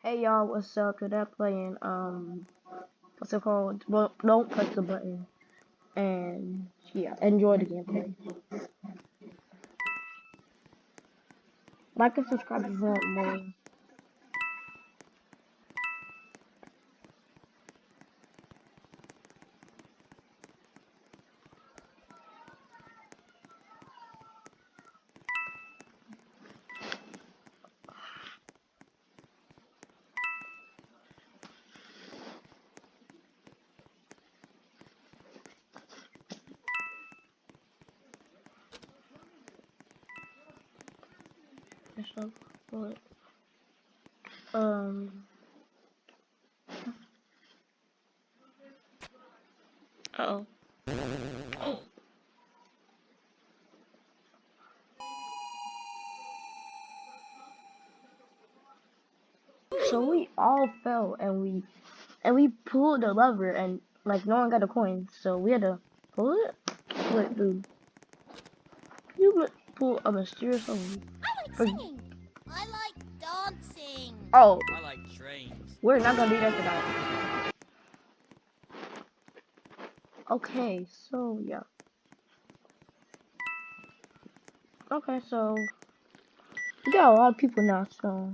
Hey y'all, what's up? Today playing what's it called? Well, don't press the button. And yeah, enjoy the gameplay. Like and subscribe if you want more. And stuff, but um uh oh. So we all fell and we pulled the lever and like no one got a coin, so we had to pull it. Wait, dude, you pull a mysterious lever. I like singing. I like dancing. Oh, I like trains. we're not gonna do that tonight. Okay, so yeah. Okay, so we got a lot of people now, so.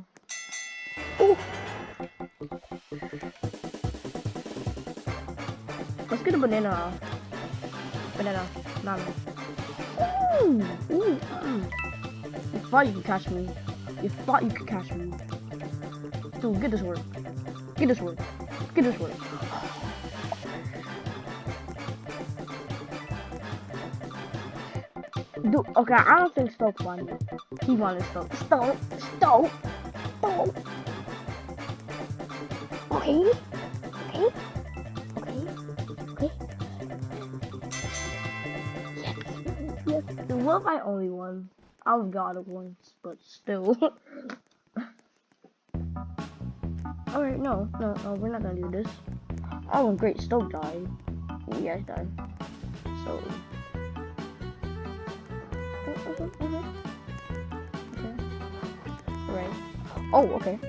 Ooh. Let's get a banana. Banana. Nami. Ooh. Ooh. You thought you could catch me. You thought you could catch me. Dude, get this word. Get this word. Get this word. Dude, okay, I don't think Stoke wanted it. He wanted Stoke. Stoke. Stoke. Stoke. Okay. Okay. Okay. Okay. Yes. Yes. What if I only won? I was God of once, but still. Alright, no, we're not gonna do this. Oh, great, Stoke died. You guys died. So. Okay. Alright. Oh, okay.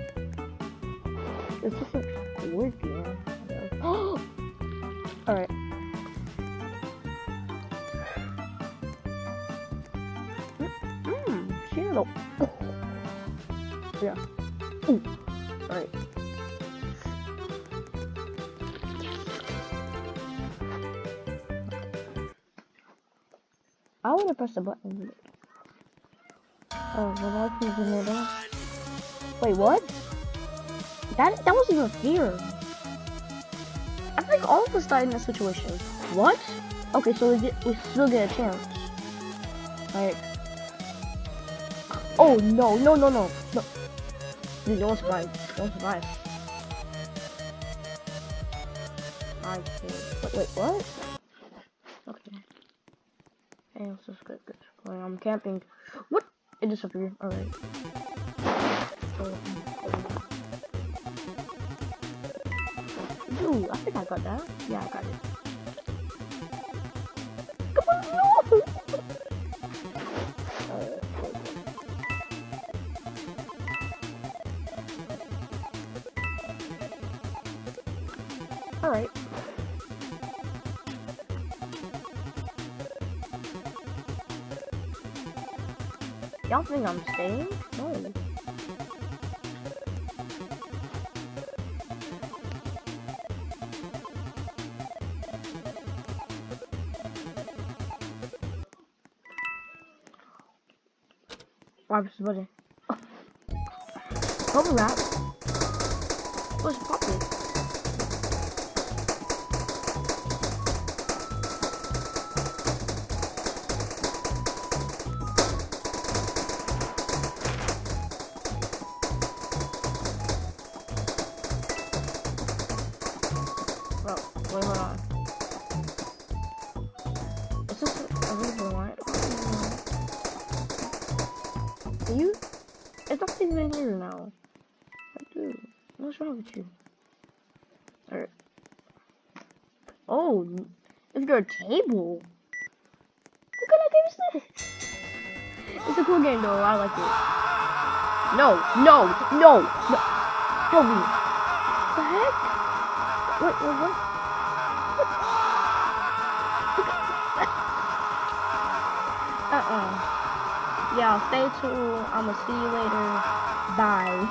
It's just like Scorpion. Alright. Shadow. Oh. Yeah. Ooh. Alright. I wanna press the button. Oh, the light is in there. Wait, what? That wasn't even fair. I think all of us died in that situation. What? Okay, so we still get a chance. Alright. Oh no. Dude, don't survive. Don't survive. Wait, what? Okay. Hey, let's just get this. I'm camping. What? It disappeared. Alright. Dude, I think I got that. Yeah, I got it. Come on, no! Alright. Y'all think I'm staying? No. Why was the Bubble wrap? What's popping? Oh, wait, hold on. Is this a reasonable line? Are you? It's not even here now. Dude, what's wrong with you? Alright. Oh, it's your table. What kind of game is this? It's a cool game though, I like it. No. Help me. The heck? What? Yeah, stay tuned. I'ma see you later. Bye.